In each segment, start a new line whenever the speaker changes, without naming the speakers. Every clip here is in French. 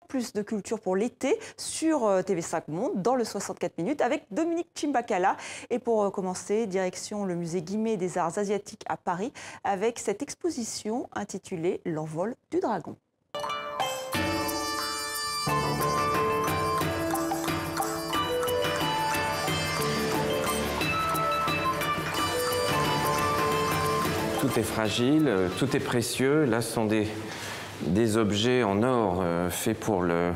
Plus de culture pour l'été sur TV5 Monde dans le 64 minutes avec Dominique Chimbakala. Et pour commencer, direction le musée Guimet des Arts Asiatiques à Paris avec cette exposition intitulée L'envol du dragon.
Tout est fragile, tout est précieux. Là, ce sont des objets en or faits pour la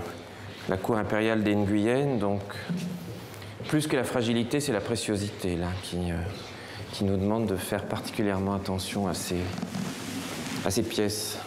cour impériale des Nguyens. Donc, plus que la fragilité, c'est la préciosité là, qui nous demande de faire particulièrement attention à ces pièces.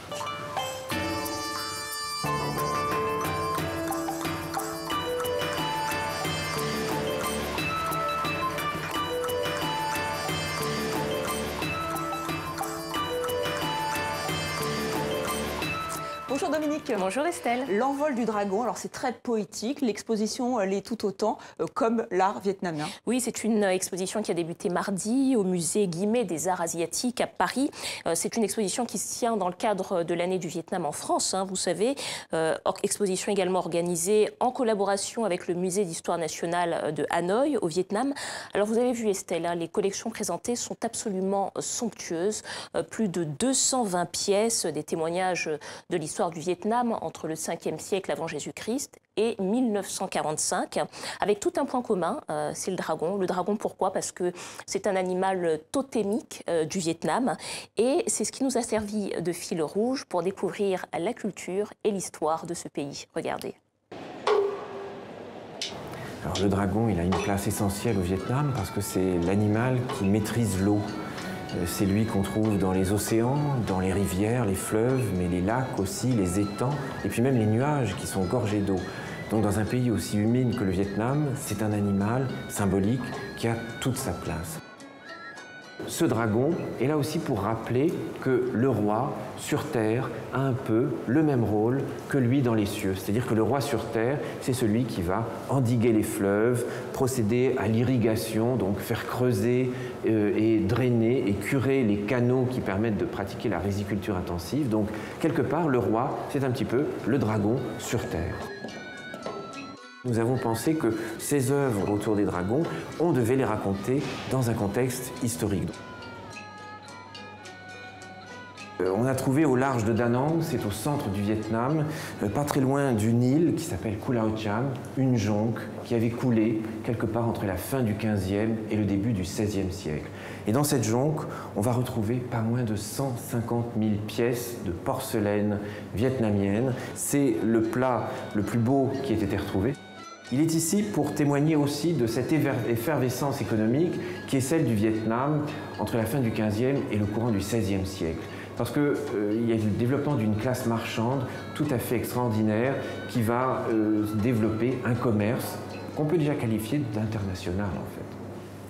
Bonjour Dominique.
Bonjour Estelle.
L'envol du dragon, alors c'est très poétique, l'exposition l'est tout autant comme l'art vietnamien.
Oui, c'est une exposition qui a débuté mardi au musée Guimet des Arts Asiatiques à Paris. C'est une exposition qui se tient dans le cadre de l'année du Vietnam en France, vous savez. Exposition également organisée en collaboration avec le musée d'histoire nationale de Hanoï au Vietnam. Alors vous avez vu Estelle, les collections présentées sont absolument somptueuses. Plus de 220 pièces, des témoignages de l'histoire du Vietnam entre le 5e siècle avant Jésus-Christ et 1945, avec tout un point commun, c'est le dragon. Le dragon, pourquoi? Parce que c'est un animal totémique du Vietnam et c'est ce qui nous a servi de fil rouge pour découvrir la culture et l'histoire de ce pays. Regardez.
Alors, le dragon, il a une place essentielle au Vietnam parce que c'est l'animal qui maîtrise l'eau. C'est lui qu'on trouve dans les océans, dans les rivières, les fleuves, mais les lacs aussi, les étangs, et puis même les nuages qui sont gorgés d'eau. Donc dans un pays aussi humide que le Vietnam, c'est un animal symbolique qui a toute sa place. Ce dragon est là aussi pour rappeler que le roi sur terre a un peu le même rôle que lui dans les cieux. C'est-à-dire que le roi sur terre, c'est celui qui va endiguer les fleuves, procéder à l'irrigation, donc faire creuser et drainer et curer les canaux qui permettent de pratiquer la riziculture intensive. Donc quelque part, le roi, c'est un petit peu le dragon sur terre. Nous avons pensé que ces œuvres autour des dragons, on devait les raconter dans un contexte historique. On a trouvé au large de Da Nang, c'est au centre du Vietnam, pas très loin d'une île qui s'appelle Cù Lao Cham, une jonque qui avait coulé quelque part entre la fin du XVe et le début du XVIe siècle. Et dans cette jonque, on va retrouver pas moins de 150 000 pièces de porcelaine vietnamienne. C'est le plat le plus beau qui ait été retrouvé. Il est ici pour témoigner aussi de cette effervescence économique qui est celle du Vietnam entre la fin du XVe et le courant du XVIe siècle. Parce qu'il y a le développement d'une classe marchande tout à fait extraordinaire qui va développer un commerce qu'on peut déjà qualifier d'international en fait.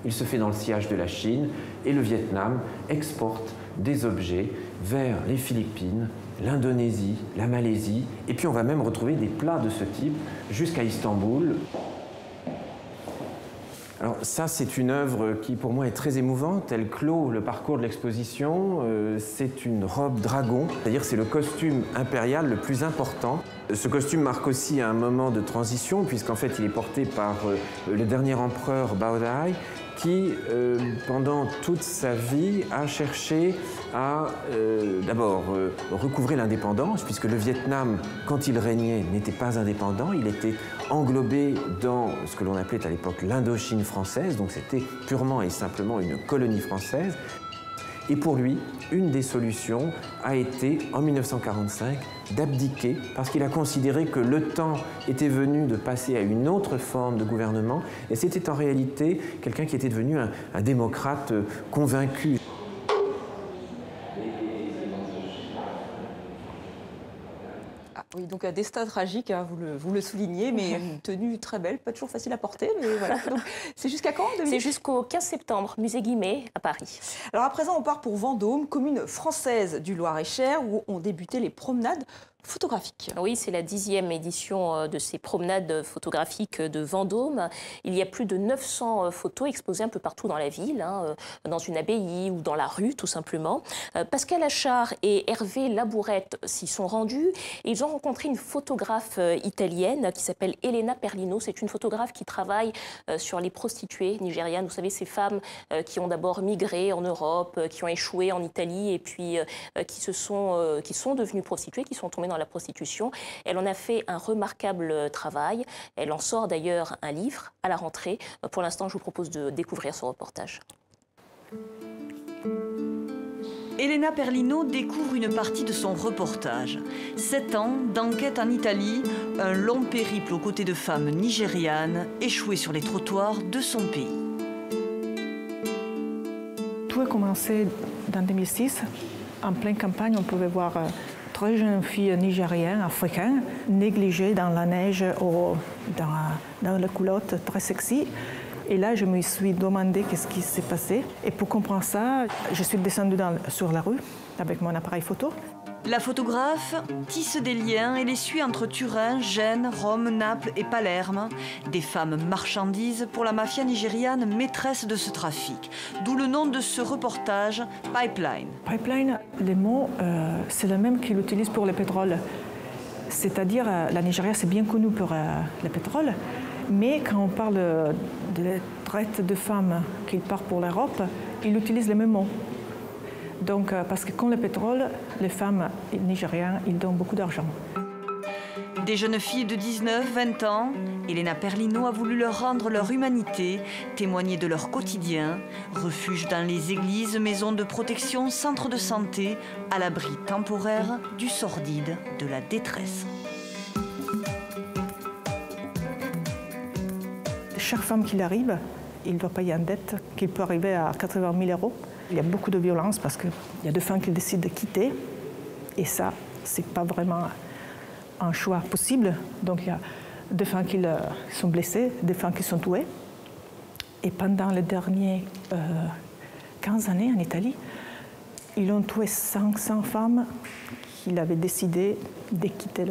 Il se fait dans le sillage de la Chine et le Vietnam exporte des objets vers les Philippines, l'Indonésie, la Malaisie, et puis on va même retrouver des plats de ce type jusqu'à Istanbul. Alors ça, c'est une œuvre qui pour moi est très émouvante, elle clôt le parcours de l'exposition, c'est une robe dragon, c'est-à-dire c'est le costume impérial le plus important. Ce costume marque aussi un moment de transition puisqu'en fait il est porté par le dernier empereur Bảo Đại qui, pendant toute sa vie, a cherché à d'abord recouvrer l'indépendance, puisque le Vietnam, quand il régnait, n'était pas indépendant, il était englobé dans ce que l'on appelait à l'époque l'Indochine française, donc c'était purement et simplement une colonie française. Et pour lui, une des solutions a été, en 1945, d'abdiquer, parce qu'il a considéré que le temps était venu de passer à une autre forme de gouvernement, et c'était en réalité quelqu'un qui était devenu un démocrate convaincu.
Oui, donc un destin tragique, vous le soulignez, mais une tenue très belle, pas toujours facile à porter, mais voilà. C'est jusqu'à quand, Dominique?
C'est jusqu'au 15 septembre, musée Guimet à Paris.
Alors à présent, on part pour Vendôme, commune française du Loir-et-Cher, où ont débuté les promenades photographiques.
Oui, c'est la 10e édition de ces promenades photographiques de Vendôme. Il y a plus de 900 photos exposées un peu partout dans la ville, dans une abbaye ou dans la rue, tout simplement. Pascal Achard et Hervé Labourette s'y sont rendus. Et ils ont rencontré une photographe italienne qui s'appelle Elena Perlino. C'est une photographe qui travaille sur les prostituées nigérianes. Vous savez, ces femmes qui ont d'abord migré en Europe, qui ont échoué en Italie et puis qui sont devenues prostituées, qui sont tombées dans la prostitution. Elle en a fait un remarquable travail. Elle en sort d'ailleurs un livre à la rentrée. Pour l'instant, je vous propose de découvrir ce reportage.
Elena Perlino découvre une partie de son reportage. 7 ans d'enquête en Italie, un long périple aux côtés de femmes nigérianes échouées sur les trottoirs de son pays.
Tout a commencé en 2006. En pleine campagne, on pouvait voir 3 jeunes filles nigériennes, africaines, négligées dans la neige ou dans la culotte, très sexy. Et là, je me suis demandé qu'est-ce qui s'est passé. Et pour comprendre ça, je suis descendue sur la rue avec mon appareil photo.
La photographe tisse des liens et les suit entre Turin, Gênes, Rome, Naples et Palerme. Des femmes marchandises pour la mafia nigériane maîtresse de ce trafic. D'où le nom de ce reportage, Pipeline.
Pipeline, le mot, c'est le même qu'il utilise pour le pétrole. C'est-à-dire, la Nigeria, c'est bien connu pour le pétrole. Mais quand on parle de la traite de femmes qui partent pour l'Europe, il utilise le même mot. Donc, parce que quand le pétrole, les femmes nigériennes, ils donnent beaucoup d'argent.
Des jeunes filles de 19-20 ans, Elena Perlino a voulu leur rendre leur humanité, témoigner de leur quotidien, refuge dans les églises, maisons de protection, centres de santé, à l'abri temporaire du sordide, de la détresse.
Chaque femme qui arrive, il doit payer une dette qui peut arriver à 80 000 €. Il y a beaucoup de violence parce qu'il y a des femmes qui décident de quitter. Et ça, ce n'est pas vraiment un choix possible. Donc il y a des femmes qui sont blessées, des femmes qui sont tuées. Et pendant les dernières 15 années en Italie, ils ont tué 500 femmes qui avaient décidé de quitter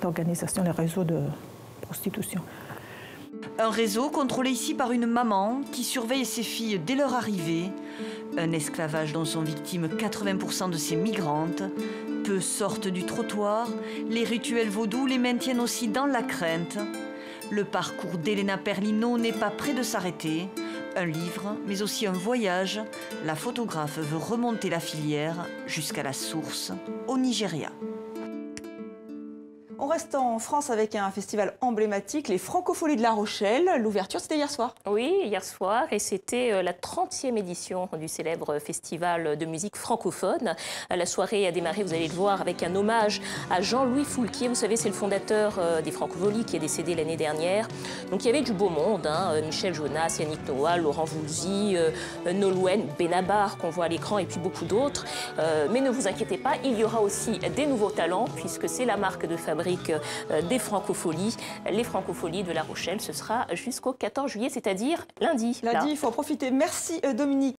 l'organisation, le réseau de prostitution.
Un réseau contrôlé ici par une maman qui surveille ses filles dès leur arrivée. Un esclavage dont sont victimes 80% de ces migrantes. Peu sortent du trottoir. Les rituels vaudous les maintiennent aussi dans la crainte. Le parcours d'Elena Perlino n'est pas près de s'arrêter. Un livre, mais aussi un voyage. La photographe veut remonter la filière jusqu'à la source, au Nigeria.
On reste en France avec un festival emblématique, les Francopholies de La Rochelle. L'ouverture, c'était hier soir.
Oui, hier soir, et c'était la 30e édition du célèbre festival de musique francophone. La soirée a démarré, vous allez le voir, avec un hommage à Jean-Louis Foulquier. Vous savez, c'est le fondateur des Francopholies qui est décédé l'année dernière. Donc il y avait du beau monde, Michel Jonas, Yannick Noah, Laurent Voulzy, Nolwenn, Benabar qu'on voit à l'écran et puis beaucoup d'autres. Mais ne vous inquiétez pas, il y aura aussi des nouveaux talents puisque c'est la marque de fabrique des Francopholies. Les Francopholies de La Rochelle, ce sera jusqu'au 14 juillet, c'est-à-dire lundi.
Lundi, il faut en profiter. Merci Dominique.